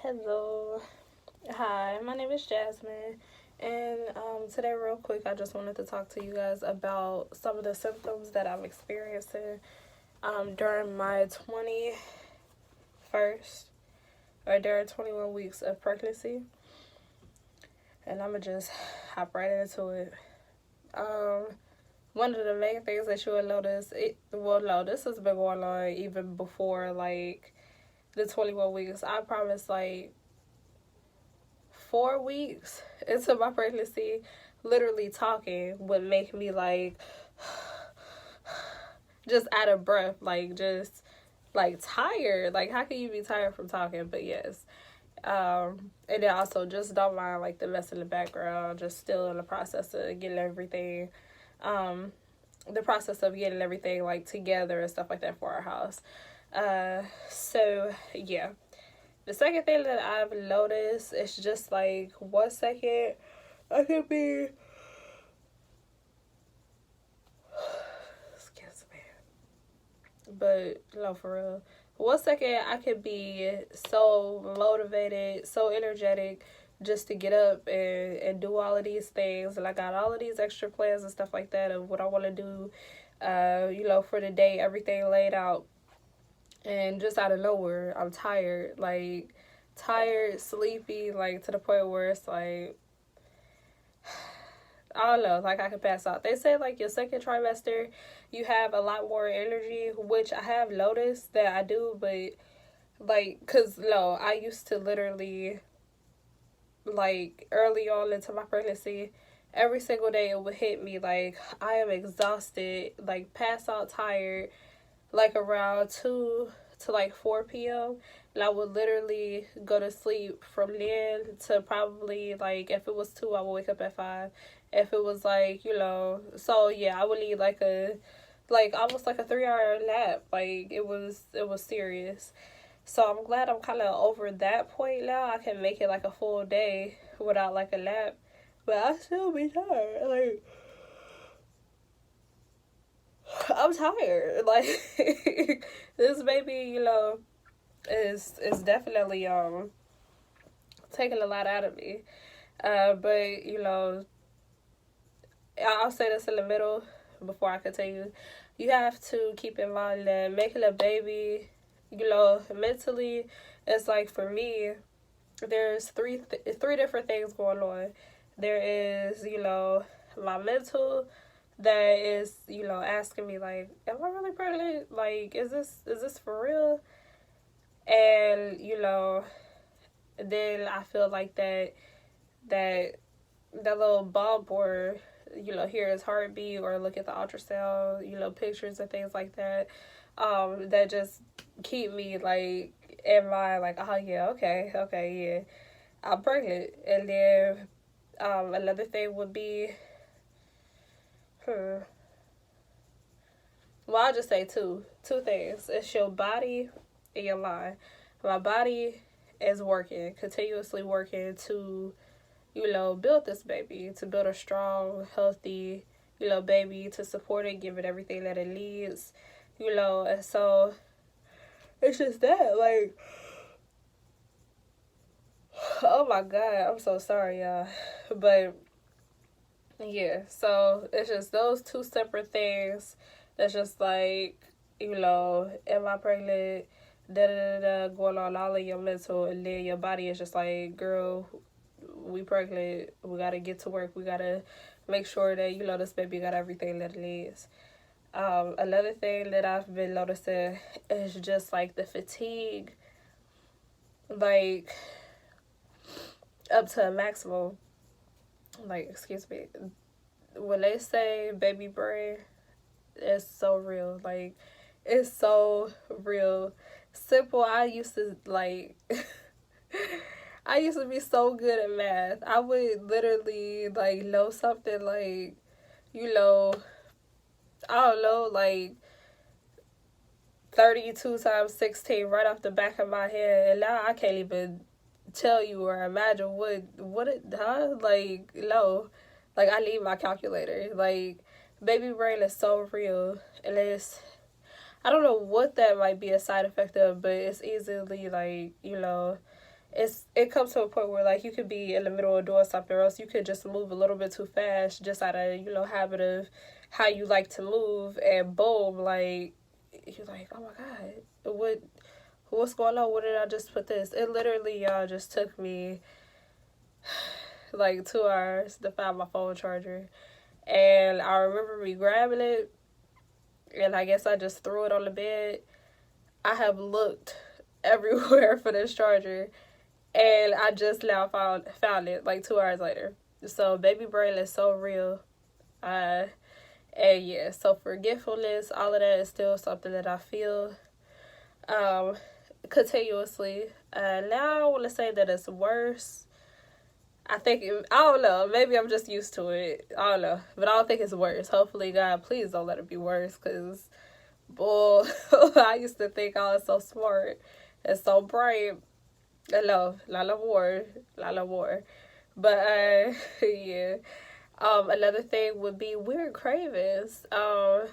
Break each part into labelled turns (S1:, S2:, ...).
S1: Hello. Hi, my name is Jasmine. And today, real quick, I just wanted to talk to you guys about some of the symptoms that I'm experiencing during my 21st or during 21 weeks of pregnancy. And I'm going to just hop right into it. Um, One of the main things that you will notice, this has been going on even before, like, the 21 weeks. I promise, like, 4 weeks into my pregnancy, literally talking would make me like just out of breath, like just like tired. Like, how can you be tired from talking? But yes. And then also just don't mind like the mess in the background, just still in the process of getting everything like together and stuff like that for our house. So yeah. The second thing that I've noticed is just like 1 second I could be excuse me. But no, for real. 1 second I could be so motivated, so energetic just to get up and do all of these things. And I got all of these extra plans and stuff like that of what I want to do, for the day, everything laid out. And just out of nowhere, I'm tired, sleepy, like to the point where it's like, I don't know, like I could pass out. They say like your second trimester, you have a lot more energy, which I have noticed that I do, but like, cause no, I used to literally, like early on into my pregnancy, every single day it would hit me like I am exhausted, like pass out tired, like around 2 to like 4 p.m. And I would literally go to sleep from then to probably like, if it was 2, I would wake up at 5. If it was like, so yeah, I would need like almost like a 3 hour nap. Like it was serious. So I'm glad I'm kind of over that point now. I can make it like a full day without like a nap, but I still be tired. Like, I'm tired. Like, this baby, is definitely taking a lot out of me. But I'll say this in the middle before I continue. You have to keep in mind that making a baby, mentally, it's like for me, there's three different things going on. There is, my mental, that is, asking me like, am I really pregnant? Like, is this for real? And then I feel like that little bump, or hear his heartbeat or look at the ultrasound, pictures and things like that, that just keep me like in mind, like, oh yeah, okay, yeah, I'm pregnant. And then another thing would be, well, I'll just say two things. It's your body and your mind. My body is working, continuously working to, build this baby, to build a strong, healthy, baby, to support it, give it everything that it needs, and so it's just that, like, oh my God, I'm so sorry, y'all. But yeah, so it's just those two separate things that's just like, am I pregnant? Da da da da, going on all in your mental, and then your body is just like, girl, we pregnant, we gotta get to work, we gotta make sure that this baby got everything that it needs. Another thing that I've been noticing is just like the fatigue, like up to a maximum. Like, excuse me, when they say baby brain, it's so real. Like, it's so real. Simple. I used to like I used to be so good at math. I would literally like know something like, I don't know, like 32 times 16 right off the back of my head. And now I can't even tell you or imagine like, no. Like, I need my calculator. Like, baby brain is so real. And I don't know what that might be a side effect of, but it's easily like, it comes to a point where like you could be in the middle of doing something, or else you could just move a little bit too fast, just out of habit of how you like to move, and boom, like you're like, oh my god, what's going on? Where did I just put this? It literally, y'all, just took me like 2 hours to find my phone charger, and I remember me grabbing it, and I guess I just threw it on the bed. I have looked everywhere for this charger, and I just now found it like 2 hours later. So baby brain is so real. And yeah, so forgetfulness, all of that is still something that I feel continuously. Now I want to say that it's worse. I don't know, maybe I'm just used to it. I don't know, but I don't think it's worse. Hopefully, God, please don't let it be worse, because, boy, I used to think I was so smart and so bright. I love, lot more. But, yeah. Another thing would be weird cravings. I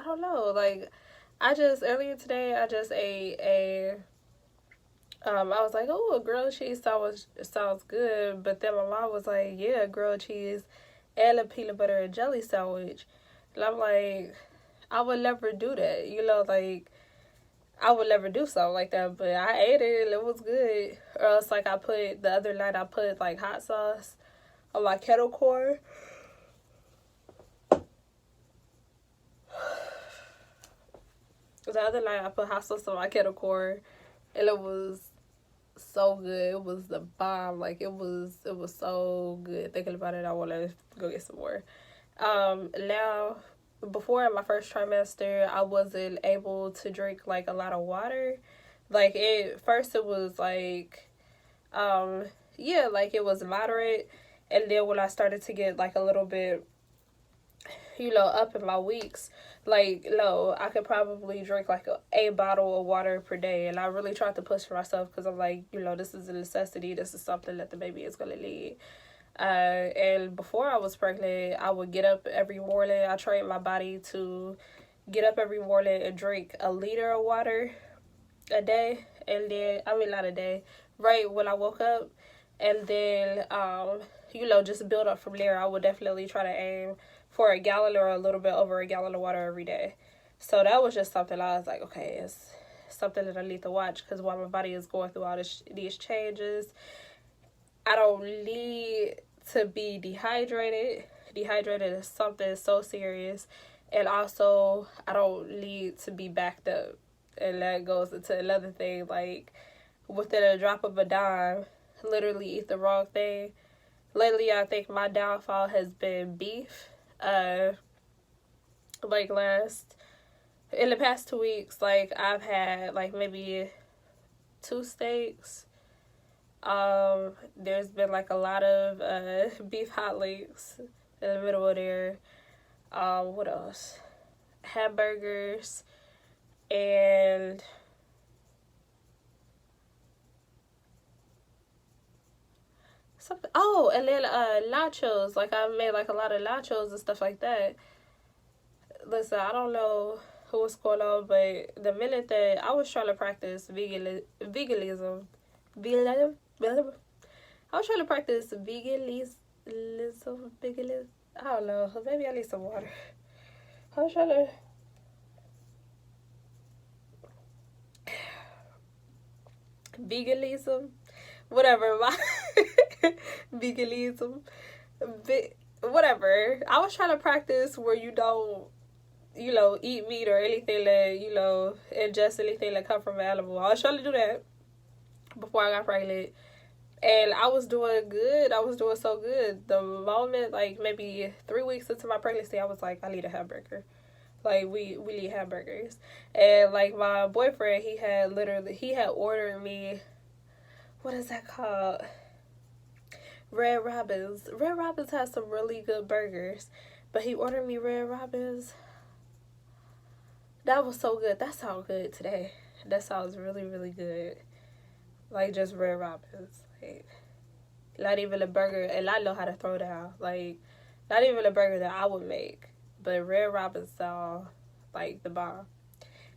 S1: don't know, like, earlier today, I just ate I was like, oh, a grilled cheese sounds good, but then my mom was like, yeah, grilled cheese and a peanut butter and jelly sandwich. And I'm like, I would never do that, like, I would never do something like that, but I ate it and it was good. Or else, like, the other night I put, like, hot sauce on my kettle corn. The other night I put hot sauce on my kettle corn, and it was so good. It was the bomb. Like, it was so good. Thinking about it, I want to go get some more. Now, before in my first trimester, I wasn't able to drink like a lot of water. Like, first it was like, yeah, like it was moderate, and then when I started to get like a little bit, up in my weeks, like, no, I could probably drink like a bottle of water per day. And I really tried to push for myself, because I'm like, this is a necessity. This is something that the baby is going to need. And before I was pregnant, I would get up every morning. I trained my body to get up every morning and drink a liter of water a day. And then, not a day, right when I woke up. And then, just build up from there. I would definitely try to aim for a gallon or a little bit over a gallon of water every day. So that was just something I was like, okay, it's something that I need to watch, because while my body is going through all these changes, I don't need to be dehydrated. Dehydrated is something so serious. And also, I don't need to be backed up. And that goes into another thing, like, within a drop of a dime, literally eat the wrong thing. Lately, I think my downfall has been beef. Like, in the past 2 weeks, like, I've had like maybe 2 steaks. There's been like a lot of beef hot links in the middle of there. What else? Hamburgers and something. Oh, and then nachos. Like, I made like a lot of nachos and stuff like that. Listen, I don't know what's going on, but the minute that I was trying to practice veganism, I was trying to practice veganism. I don't know. Maybe I need some water. I was trying to. Veganism, whatever. Veganism, whatever. I was trying to practice where you don't, eat meat or anything that, ingest anything that come from an animal. I was trying to do that before I got pregnant. And I was doing good. I was doing so good. The moment, like, maybe 3 weeks into my pregnancy, I was like, I need a hamburger. Like, we need hamburgers. And, like, my boyfriend, he had ordered me, what is that called? Red Robin's. Red Robin's has some really good burgers. But he ordered me Red Robin's. That was so good. That sounds good today. That sounds really, really good. Like, just Red Robin's. Like, not even a burger, and I know how to throw down. Like, not even a burger that I would make, but Red Robin's sound like the bomb.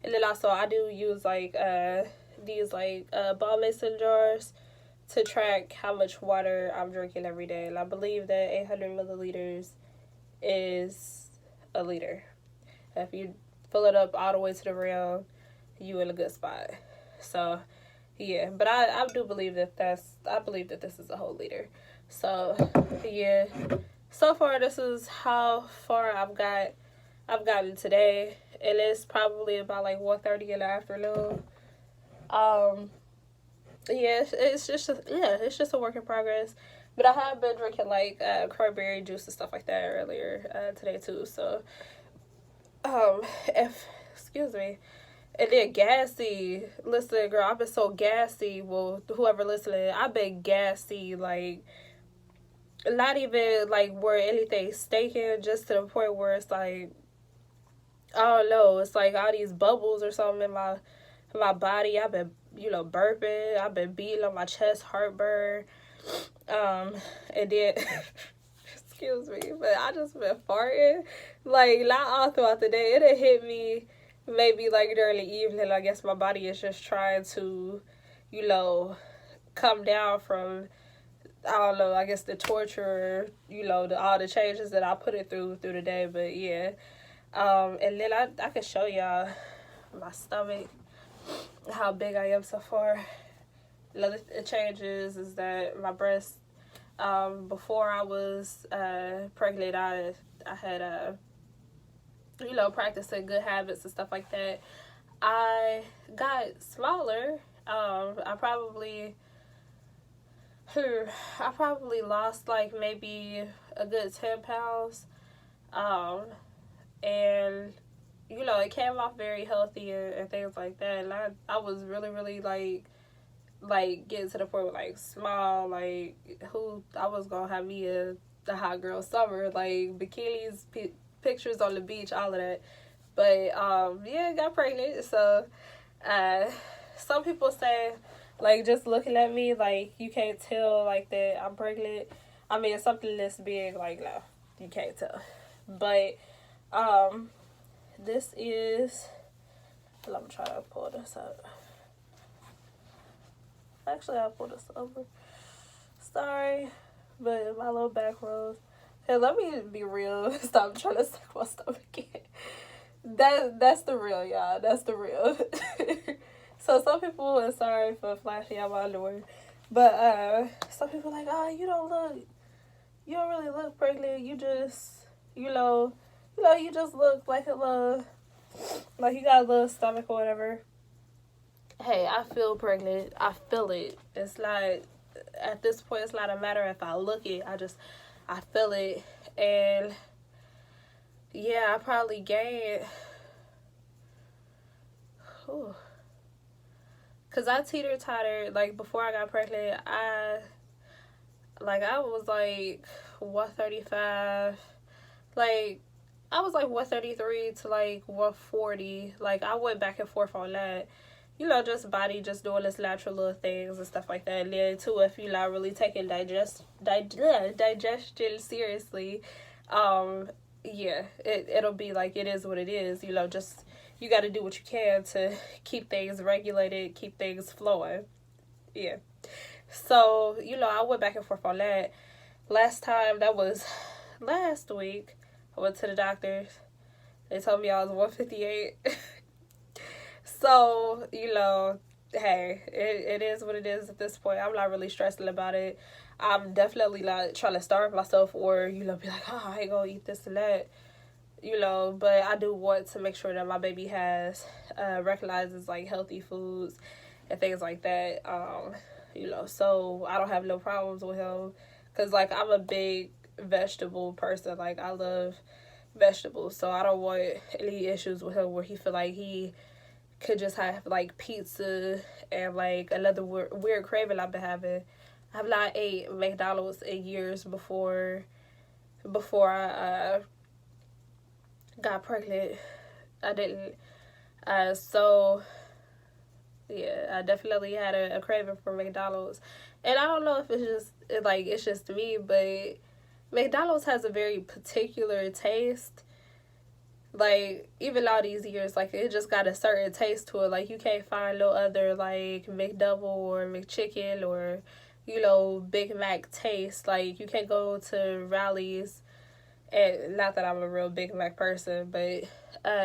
S1: And then also I do use like these like ball mason jars to track how much water I'm drinking every day. And I believe that 800 milliliters is a liter. If you fill it up all the way to the rim, you in a good spot. So yeah, but I do believe that I believe that this is a whole liter. So yeah, so far this is how far I've gotten today, and it's probably about like 1:30 in the afternoon. Um, yeah, it's just a work in progress. But I have been drinking like cranberry juice and stuff like that earlier today too. So if excuse me, and then gassy. Listen, girl, I've been so gassy. Well, whoever listening, I've been gassy. Like, not even like where anything stinking, just to the point where it's like, I don't know. It's like all these bubbles or something in my body. I've been, burping. I've been beating on my chest, heartburn. And then, excuse me, but I just been farting. Like, not all throughout the day. It hit me maybe like during the evening. I guess my body is just trying to, come down from, I don't know, I guess the torture, all the changes that I put it through the day. But yeah. And then I can show y'all my stomach, how big I am so far. Another changes is that my breast, before I was pregnant, I had practicing good habits and stuff like that. I got smaller. I probably lost like maybe a good 10 pounds. And it came off very healthy and things like that. And I was really, really like getting to the point with like small, like who I was gonna have me a hot girl summer, like bikinis, pictures on the beach, all of that. But yeah, got pregnant. So some people say, like, just looking at me, like, you can't tell like that I'm pregnant. I mean, something this big, like, no, you can't tell. But this is, let me try to pull this up. Actually, I'll pull this over. Sorry, but my little back rows. Hey, let me be real. Stop trying to suck my stomach in. That's the real, y'all. That's the real. So some people are sorry for flashing out my underwear, but some people are like, oh, you don't really look pregnant. You just, you just look like a little, like you got a little stomach or whatever. Hey, I feel pregnant. I feel it. It's not, at this point, it's not a matter if I look it. I feel it. And yeah, I probably gained, because I teeter-tottered, like, before I got pregnant, I was, like, 135, like, I was, like, 133 to, like, 140, like, I went back and forth on that, just body just doing its natural little things and stuff like that, and then, too, if you're not really taking digestion seriously, yeah, it'll be, like, it is what it is, just, you got to do what you can to keep things regulated, keep things flowing. Yeah. So, I went back and forth on that. Last time, that was last week, I went to the doctors. They told me I was 158. So, hey, it is what it is at this point. I'm not really stressing about it. I'm definitely not trying to starve myself or, be like, oh, I ain't going to eat this and that. But I do want to make sure that my baby recognizes, like, healthy foods and things like that, so I don't have no problems with him, because, like, I'm a big vegetable person, like, I love vegetables, so I don't want any issues with him where he feel like he could just have, like, pizza and, like, another weird craving I've been having. I've not ate McDonald's in years before I got pregnant. I didn't. So yeah, I definitely had a craving for McDonald's, and I don't know if it's just me, but McDonald's has a very particular taste like, even all these years, like, it just got a certain taste to it. Like, you can't find no other, like, McDouble or McChicken or, you know, Big Mac taste. Like, you can't go to Rallies, and not that I'm a real Big Mac person, but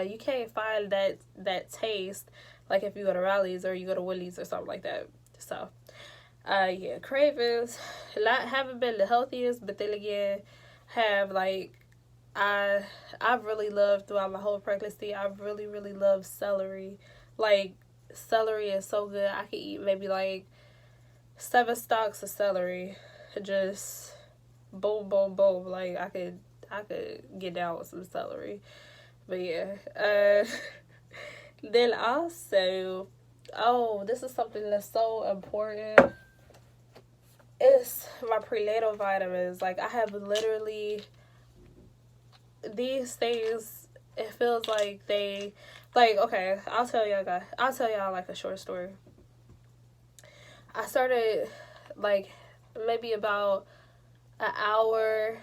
S1: you can't find that taste, like, if you go to Rallies or you go to Willie's or something like that. So, yeah, cravings, haven't been the healthiest, but then again, have, like, I've really loved throughout my whole pregnancy. I've really, really loved celery. Like, celery is so good. I could eat maybe like 7 stalks of celery. Just boom, boom, boom. Like, I could get down with some celery. But yeah. Then also, oh, this is something that's so important. It's my prenatal vitamins. Like, I have literally these things, it feels like they, like, okay, I'll tell y'all like a short story. I started, like, maybe about an hour,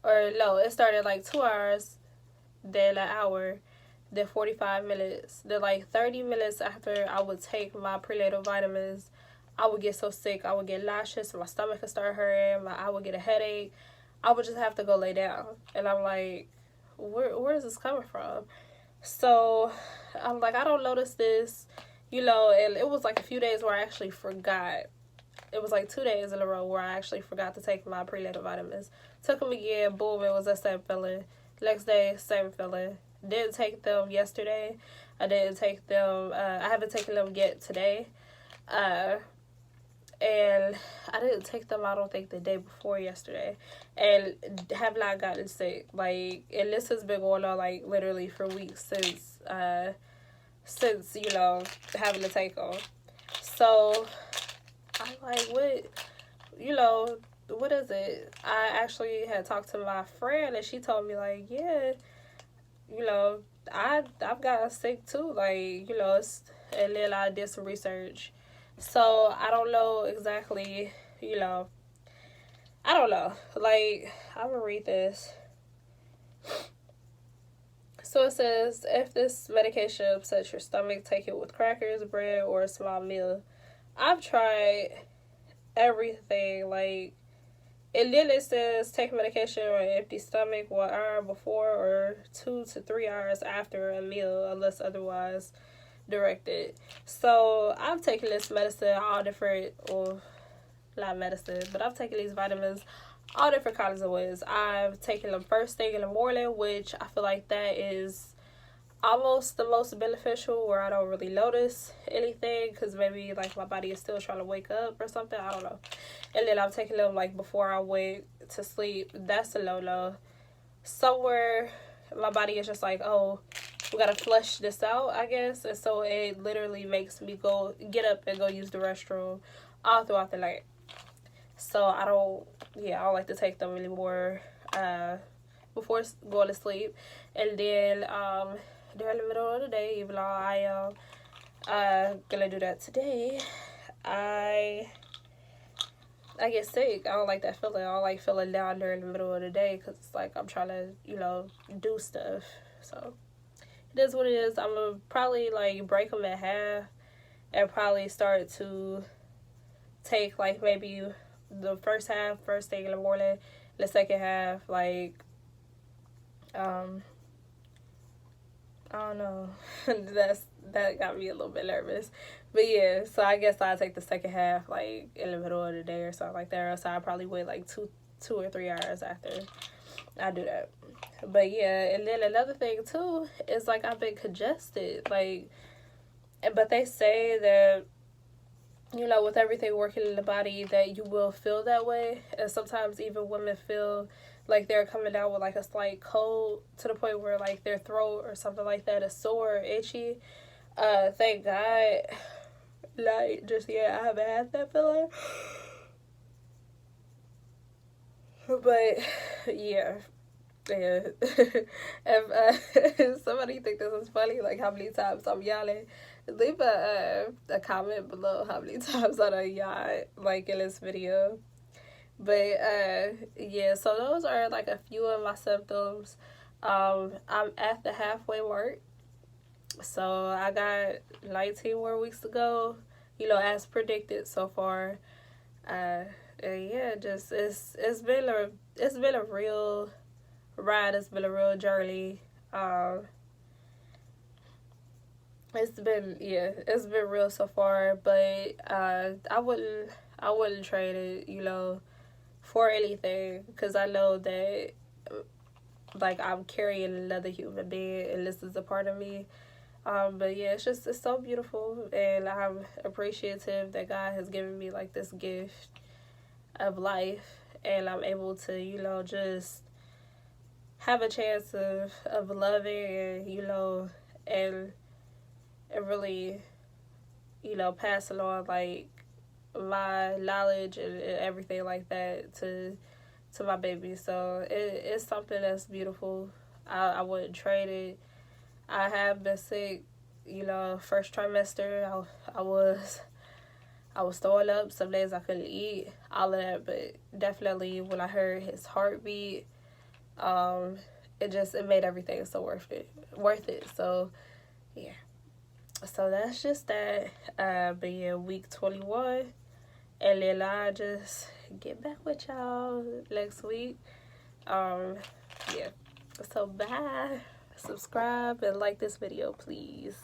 S1: or no, it started like 2 hours, then an hour, then 45 minutes, then like 30 minutes after I would take my prenatal vitamins, I would get so sick. I would get nauseous, my stomach would start hurting, I would get a headache. I would just have to go lay down. And I'm like, where is this coming from? So I'm like, I don't notice this, you know, and it was like a few days where I actually forgot. It was like 2 days in a row where I actually forgot to take my prenatal vitamins. Took them again, boom, it was the same feeling. Next day, same feeling. Didn't take them yesterday. I didn't take them, I haven't taken them yet today. And I didn't take them, I don't think, the day before yesterday. And have not gotten sick. Like, and this has been going on, like, literally for weeks since, you know, having to take them. So, I'm like, what, you know, what is it? I actually had talked to my friend, and she told me, like, yeah, you know, I've gotten sick, too. Like, you know, and then I did some research. So, I don't know exactly, you know, I don't know. Like, I'm going to read this. So, it says, if this medication upsets your stomach, take it with crackers, bread, or a small meal. I've tried everything, like, and then it says, take medication on an empty stomach 1 hour before or 2 to 3 hours after a meal, unless otherwise directed. So I've taken this medicine, all different, or not medicine, but I've taken these vitamins all different kinds of ways. I've taken them first thing in the morning, which I feel like that is almost the most beneficial, where I don't really notice anything because maybe like my body is still trying to wake up or something, I don't know. And then I've taken them like before I went to sleep. That's a no-no. Somewhere my body is just like, oh, we gotta flush this out, I guess. And so it literally makes me get up and go use the restroom all throughout the night. So I don't like to take them anymore before going to sleep. And then during the middle of the day, even though I am gonna do that today, I get sick. I don't like that feeling. I don't like feeling down during the middle of the day because it's like I'm trying to, you know, do stuff. So it is what it is. I'm going to probably, like, break them in half and probably start to take, like, maybe the first half, first thing in the morning, the second half, like, I don't know. That got me a little bit nervous. But, yeah, so I guess I'll take the second half, like, in the middle of the day or something like that. Or so I'll probably wait, like, two or 3 hours after I do that. But yeah, and then another thing too is like I've been congested, like, but they say that, you know, with everything working in the body that you will feel that way, and sometimes even women feel like they're coming down with like a slight cold to the point where like their throat or something like that is sore or itchy. Thank God, like, just yet I haven't had that feeling. But yeah. Yeah. If somebody think this is funny, like how many times I'm yelling, leave a comment below how many times I done yawned, like, in this video. But yeah, so those are like a few of my symptoms. I'm at the halfway mark. So I got 19 more weeks to go, as predicted so far. And yeah, just it's been a real ride. It's been a real journey. Um, it's been real so far. But I wouldn't trade it, for anything, because I know that like I'm carrying another human being, and this is a part of me. But yeah, it's so beautiful, and I'm appreciative that God has given me like this gift of life, and I'm able to, just have a chance of loving, and and really, passing on like my knowledge and everything like that to my baby. So it's something that's beautiful. I wouldn't trade it. I have been sick, first trimester. I was throwing up. Some days I couldn't eat, all of that. But definitely when I heard his heartbeat, um, it made everything so worth it. So yeah. So that's just that. But yeah, week 21, and then I just get back with y'all next week. Um, yeah. So bye. Subscribe and like this video, please.